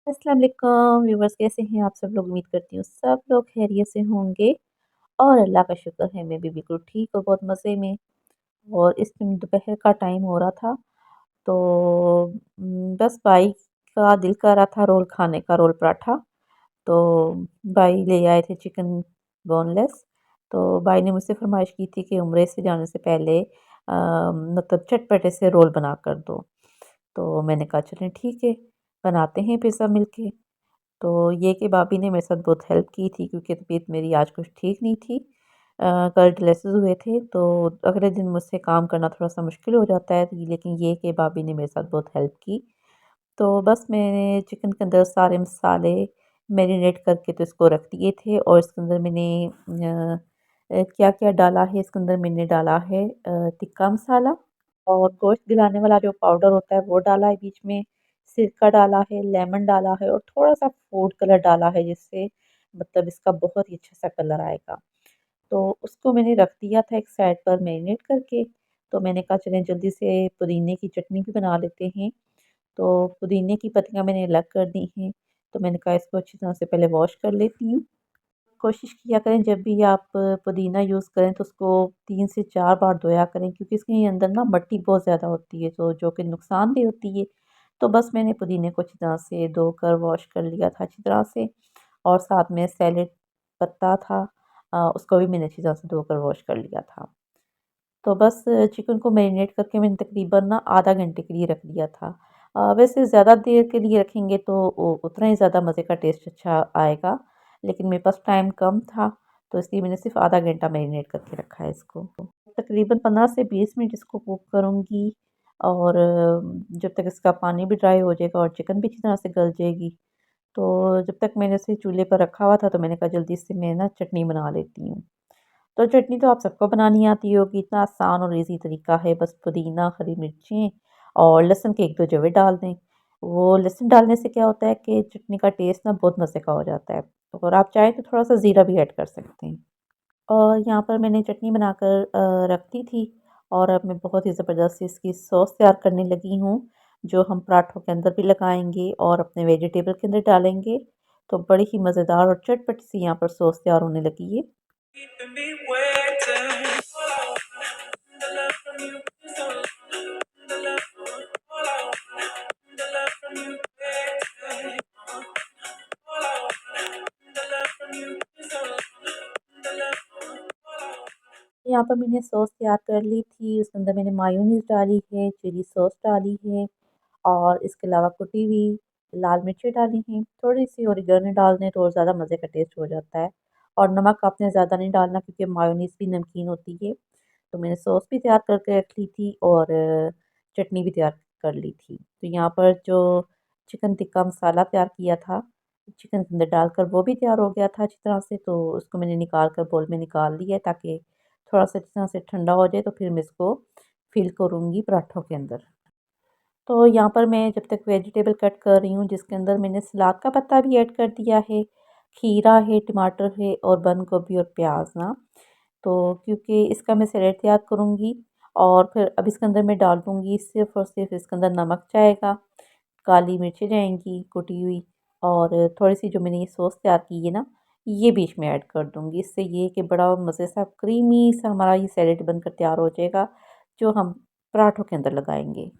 अस्सलाम वालेकुम व्यूवर्स, कैसे हैं आप सब लोग। उम्मीद करती हूँ सब लोग खैरियत से होंगे और अल्लाह का शुक्र है मैं भी बिल्कुल ठीक और बहुत मज़े में। और इस टाइम दोपहर का टाइम हो रहा था तो बस भाई का दिल कर रहा था रोल खाने का, रोल पराठा। तो भाई ले आए थे चिकन बोनलेस। तो भाई ने मुझसे फरमाइश की थी कि उम्रे से जाने से पहले मतलब चटपटे से रोल बना कर दो। तो मैंने कहा चलें ठीक है, बनाते हैं पिज़्ज़ा मिलके। तो ये कि भाभी ने मेरे साथ बहुत हेल्प की थी क्योंकि तबीयत मेरी आज कुछ ठीक नहीं थी। कल डायलिसिस हुए थे तो अगले दिन मुझसे काम करना थोड़ा-सा मुश्किल हो जाता है, लेकिन ये कि भाभी ने मेरे साथ बहुत हेल्प की। तो बस मैंने चिकन के अंदर सारे मसाले मैरिनेट करके तो इसको रख दिए थे और इसके अंदर मैंने क्या-क्या डाला है, इसके अंदर मैंने डाला है तिक्का मसाला और गोश्त गलाने वाला जो पाउडर होता है वो डाला है बीच में, सिरका डाला है, लेमन डाला है और थोड़ा-सा फूड कलर डाला है जिससे मतलब इसका बहुत ही अच्छा-सा कलर आएगा। तो उसको मैंने रख दिया था एक साइड पर मैरिनेट करके। तो मैंने कहा चलें जल्दी से पुदीने की चटनी भी बना लेते हैं। तो पुदीने की पत्तियाँ मैंने अलग कर दी हैं। तो मैंने कहा इसको अच्छी तरह से पहले वॉश कर लेती हूँ। कोशिश किया करें जब भी आप पुदीना यूज़ करें तो उसको 3 से 4 बार धोया करें क्योंकि इसके अंदर ना मिट्टी बहुत ज़्यादा होती है तो जो कि नुकसानदेह होती है। तो बस मैंने पुदीने को अच्छी तरह से धोकर वॉश कर लिया था अच्छी तरह से और साथ में सैलेड पत्ता था, उसको भी मैंने अच्छी तरह से धोकर वॉश कर लिया था। तो बस चिकन को मैरिनेट करके मैंने तकरीबन ना आधा घंटे के लिए रख दिया था। वैसे ज़्यादा देर के लिए रखेंगे तो उतना ही ज़्यादा मज़े का टेस्ट अच्छा आएगा, लेकिन मेरे पास टाइम कम था तो इसलिए मैंने सिर्फ़ आधा घंटा मैरिनेट करके रखा है इसको। तकरीबन 15 से 20 मिनट इसको कुक करूँगी और जब तक इसका पानी भी ड्राई हो जाएगा और चिकन भी अच्छी तरह से गल जाएगी। तो जब तक मैंने इसे चूल्हे पर रखा हुआ था तो मैंने कहा जल्दी से मैं ना चटनी बना लेती हूँ। तो चटनी तो आप सबको बनानी आती होगी, इतना आसान और ईज़ी तरीका है, बस पुदीना, हरी मिर्चें और लहसुन के 1-2 जवे डाल दें। वो लहसुन डालने से क्या होता है कि चटनी का टेस्ट ना बहुत मज़े का हो जाता है और आप चाहें तो थोड़ा-सा ज़ीरा भी ऐड कर सकते हैं। और यहाँ पर मैंने चटनी बनाकर रख दी थी और अब मैं बहुत ही ज़बरदस्त इसकी सॉस तैयार करने लगी हूँ, जो हम पराठों के अंदर भी लगाएँगे और अपने वेजिटेबल के अंदर डालेंगे। तो बड़ी ही मज़ेदार और चटपटी सी यहाँ पर सॉस तैयार होने लगी है। यहाँ पर मैंने सॉस तैयार कर ली थी, उसके अंदर मैंने मायोनीज़ डाली है, चिली सॉस डाली है और इसके अलावा कुटी हुई लाल मिर्चें डाली हैं, थोड़ी-सी ओरिगेनो डाल दें तो और ज़्यादा मज़े का टेस्ट हो जाता है। और नमक आपने ज़्यादा नहीं डालना क्योंकि मायोनीज़ भी नमकीन होती है। तो मैंने सॉस भी तैयार करके रख ली थी और चटनी भी तैयार कर ली थी। तो यहाँ पर जो चिकन टिक्का मसाला तैयार किया था, चिकन के अंदर डालकर वो भी तैयार हो गया था अच्छी तरह से, तो उसको मैंने निकाल कर बाउल में निकाल लिया है ताकि थोड़ा-सा अच्छी तरह से ठंडा हो जाए तो फिर मैं इसको फ़िल करूँगी पराठों के अंदर। तो यहाँ पर मैं जब तक वेजिटेबल कट कर रही हूँ जिसके अंदर मैंने सलाद का पत्ता भी ऐड कर दिया है, खीरा है, टमाटर है और बंद गोभी और प्याज ना। तो क्योंकि इसका मैं सैलेड तैयार करूँगी और फिर अब इसके अंदर मैं डाल दूँगी सिर्फ़ और सिर्फ़ इसके अंदर नमक जाएगा, काली मिर्चें जाएँगी कुटी हुई और थोड़ी-सी जो मैंने ये सॉस तैयार की है ना, ये बीच में ऐड कर दूँगी। इससे ये है कि बड़ा मज़े सा क्रीमी सा हमारा ये सैलेड बनकर तैयार हो जाएगा, जो हम पराठों के अंदर लगाएँगे।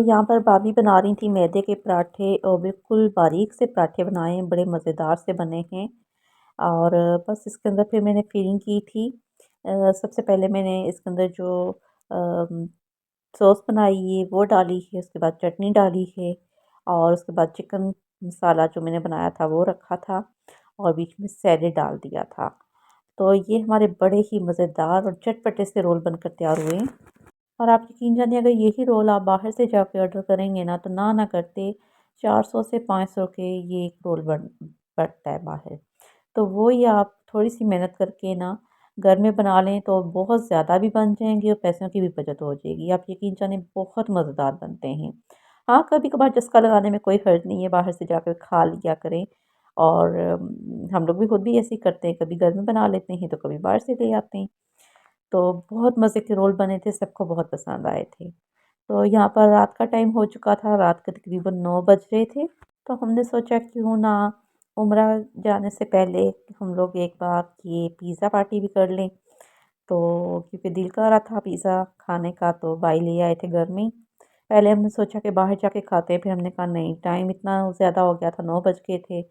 यहाँ पर भाभी बना रही थी मैदे के पराठे और बिल्कुल बारीक से पराठे बनाए हैं, बड़े मज़ेदार से बने हैं। और बस इसके अंदर फिर मैंने फिलिंग की थी। सबसे पहले मैंने इसके अंदर जो अम, सॉस बनाई है वो डाली है, उसके बाद चटनी डाली है और उसके बाद चिकन मसाला जो मैंने बनाया था वो रखा था और बीच में सैलेड डाल दिया था। तो ये हमारे बड़े ही मज़ेदार और चटपटे से रोल बनकर तैयार हुए हैं। और आप यकीन जानिए, अगर यही रोल आप बाहर से जाके ऑर्डर करेंगे ना, तो ना करते 400 से 500 के ये एक रोल पड़ता है बाहर। तो वो ही आप थोड़ी-सी मेहनत करके ना घर में बना लें तो बहुत ज़्यादा भी बन जाएँगे और पैसों की भी बचत हो जाएगी। आप यकीन जानिए, बहुत मज़ेदार बनते हैं। हाँ, कभी-कभार चस्का लगाने में कोई हर्ज नहीं है, बाहर से जाकर खा लिया करें। और हम लोग भी खुद भी ऐसे ही करते हैं, कभी घर में बना लेते हैं तो कभी बाहर से ले आते हैं। तो बहुत मज़े के रोल बने थे, सबको बहुत पसंद आए थे। तो यहाँ पर रात का टाइम हो चुका था, रात के तकरीबन 9 बज रहे थे। तो हमने सोचा क्यों ना उम्रा जाने से पहले हम लोग एक बार ये पिज़्ज़ा पार्टी भी कर लें। तो क्योंकि दिल कर रहा था पिज़्ज़ा खाने का, तो भाई ले आए थे घर में ही। पहले हमने सोचा कि बाहर जाके खाते हैं, फिर हमने कहा नहीं, टाइम इतना ज़्यादा हो गया था, 9 बज गए थे।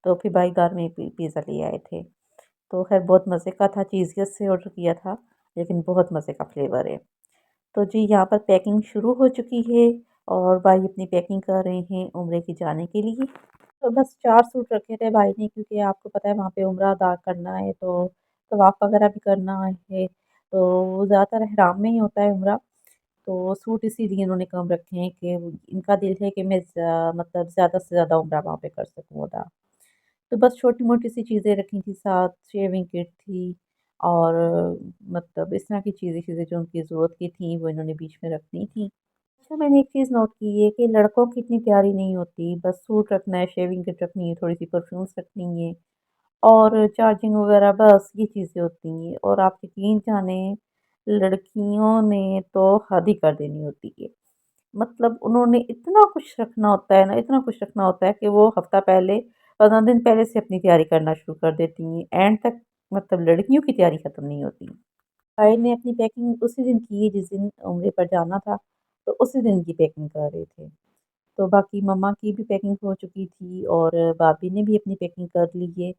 तो फिर भाई घर में ही पिज़्ज़ा ले आए थे। तो ख़ैर बहुत मज़े का था, चीज़ियत से ऑर्डर किया था, लेकिन बहुत मज़े का फ्लेवर है। तो जी, यहाँ पर पैकिंग शुरू हो चुकी है और भाई अपनी पैकिंग कर रहे हैं उम्रे की जाने के लिए। तो बस 4 सूट रखे थे भाई ने, क्योंकि आपको पता है वहाँ पे उम्रा अदा करना है, तो तवाफ़ वगैरह भी करना है। तो ज़्यादातर ihram में ही होता है उम्रा। तो सूट इसीलिए इन्होंने कम रखे हैं कि इनका दिल है कि मैं मतलब ज़्यादा से ज़्यादा उम्रा वहाँ पे कर सकूँ अदा। तो बस छोटी-मोटी सी चीज़ें रखी थी साथ, शेविंग किट थी और मतलब इस तरह की चीज़ें जो उनकी ज़रूरत की थी वो इन्होंने बीच में रख दी थी। अच्छा, मैंने एक चीज़ नोट की है कि लड़कों की इतनी तैयारी नहीं होती, बस सूट रखना है, शेविंग किट रखनी है, थोड़ी-सी परफ्यूम्स रखनी है और चार्जिंग वगैरह, बस ये चीज़ें होती हैं। और आप यकीन जानें, लड़कियों ने तो हद ही कर देनी होती है। मतलब उन्होंने इतना कुछ रखना होता है ना, इतना कुछ रखना होता है कि वो हफ़्ता पहले, 15 दिन पहले से अपनी तैयारी करना शुरू कर देती हैं। एंड तक मतलब लड़कियों की तैयारी ख़त्म नहीं होती। भाई ने अपनी पैकिंग उसी दिन की जिस दिन उम्रे पर जाना था, तो उसी दिन की पैकिंग कर रहे थे। तो बाकी मम्मा की भी पैकिंग हो चुकी थी और भाभी ने भी अपनी पैकिंग कर ली है।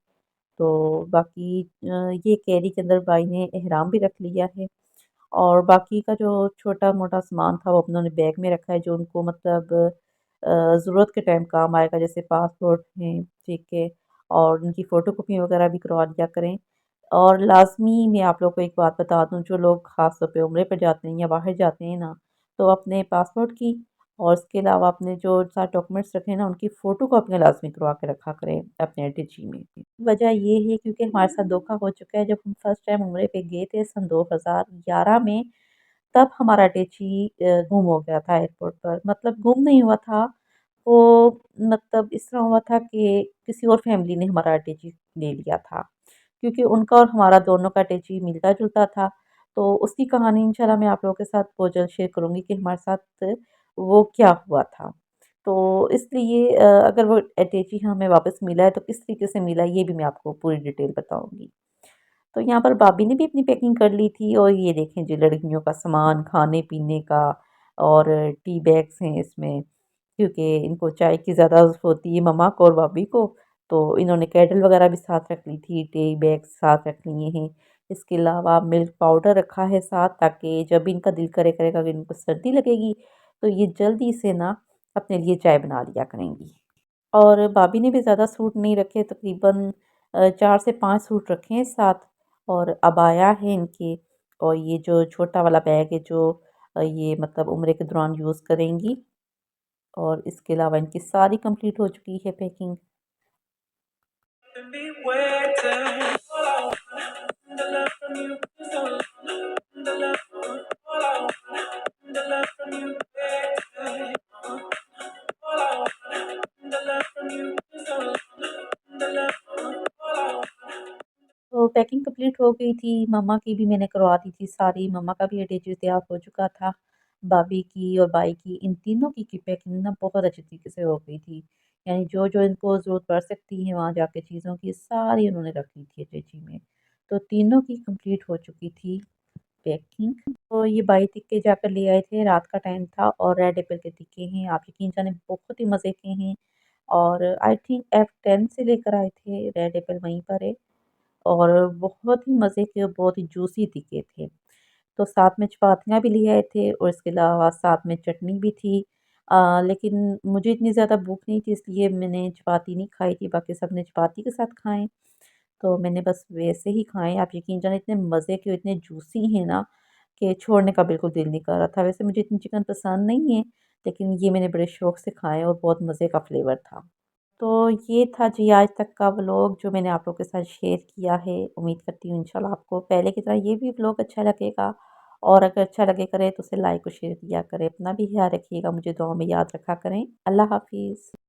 तो बाकी ये कैरी के अंदर भाई ने एहराम भी रख लिया है और बाकी का जो छोटा-मोटा सामान था वो उन्होंने बैग में रखा है, जो उनको मतलब ज़रूरत के टाइम काम आएगा, जैसे पासपोर्ट हैं, ठीक है, और उनकी फ़ोटोकॉपी वगैरह भी करवा लिया करें। और लाज़मी मैं आप लोग को एक बात बता दूँ, जो लोग ख़ास तौर पे उम्रे पे जाते हैं या बाहर जाते हैं ना, तो अपने पासपोर्ट की और उसके अलावा अपने जो सारे डॉक्यूमेंट्स रखे हैं ना, उनकी फ़ोटोकॉपियाँ लाज़मी करवा के रखा करें अपने अटैची में। वजह ये है क्योंकि हमारे साथ धोखा हो चुका है, जब हम फर्स्ट टाइम उम्रे पे गए थे सन 2011 में, तब हमारा अटैची गुम हो गया था एयरपोर्ट पर। मतलब गुम नहीं हुआ था, वो मतलब इस तरह हुआ था कि किसी और फैमिली ने हमारा अटैची ले लिया था, क्योंकि उनका और हमारा दोनों का अटैची मिलता-जुलता था। तो उसकी कहानी इंशाल्लाह मैं आप लोगों के साथ बहुत जल्द शेयर करूँगी कि हमारे साथ वो क्या हुआ था। तो इसलिए अगर वो अटैची हमें वापस मिला है तो किस तरीके से मिला, ये भी मैं आपको पूरी डिटेल बताऊँगी। तो यहाँ पर भाभी ने भी अपनी पैकिंग कर ली थी और ये देखें जी, लड़कियों का सामान खाने-पीने का और टी बैग्स हैं इसमें, क्योंकि इनको चाय की ज़्यादा ज़रूरत होती है मम्मा को और भाभी को। तो इन्होंने केटल वगैरह भी साथ रख ली थी, टी बैग्स साथ रख लिए हैं। इसके अलावा मिल्क पाउडर रखा है साथ, ताकि जब भी इनका दिल करेगा कि इनको सर्दी लगेगी, तो ये जल्दी से ना अपने लिए चाय बना लिया करेंगी। और भाभी ने भी ज़्यादा सूट नहीं रखे, तकरीबन 4 से 5 सूट रखे हैं साथ और अबाया है इनकी। और ये जो छोटा वाला बैग है जो ये मतलब उम्रे के दौरान यूज़ करेंगी। और इसके अलावा इनकी सारी कंप्लीट हो चुकी है पैकिंग। तो पैकिंग कंप्लीट हो गई थी, मम्मा की भी मैंने करवा दी थी सारी, मम्मा का भी अटैची तैयार हो चुका था। भाभी की और भाई की, इन तीनों की पैकिंग ना बहुत अच्छी तरीके से हो गई थी। यानी जो-जो इनको ज़रूरत पड़ सकती है वहाँ जाके चीज़ों की, सारी उन्होंने रख ली थी अटैची में। तो तीनों की कंप्लीट हो चुकी थी पैकिंग। तो ये 22 टिक्के जाकर ले आए थे, रात का टाइम था और रेड एप्पल के टिक्के हैं, आप यकीन जाने बहुत ही मज़े के हैं और आई थिंक F10 से लेकर आए थे रेड एप्पल वहीं पर है और बहुत ही मज़े के और बहुत ही जूसी टिक्के थे। तो साथ में चपातियाँ भी ले आए थे और इसके अलावा साथ में चटनी भी थी। लेकिन मुझे इतनी ज़्यादा भूख नहीं थी इसलिए मैंने चपाती नहीं खाई थी, बाकी सब ने चपाती के साथ खाएँ। तो मैंने बस वैसे ही खाए, आप यकीन जाने इतने मज़े के इतने जूसी हैं ना कि छोड़ने का बिल्कुल दिल नहीं कर रहा था। वैसे मुझे इतनी चिकन पसंद नहीं है, लेकिन ये मैंने बड़े शौक से खाए और बहुत मज़े का फ्लेवर था। तो ये था जी आज तक का व्लॉग जो मैंने आप लोगों के साथ शेयर किया है। उम्मीद करती हूँ इंशाल्लाह आपको पहले की तरह ये भी व्लॉग अच्छा लगेगा और अगर अच्छा लगे करे तो उसे लाइक और शेयर किया करें। अपना भी ख्याल रखिएगा, मुझे दुआ में याद रखा करें। अल्लाह हाफ़िज़।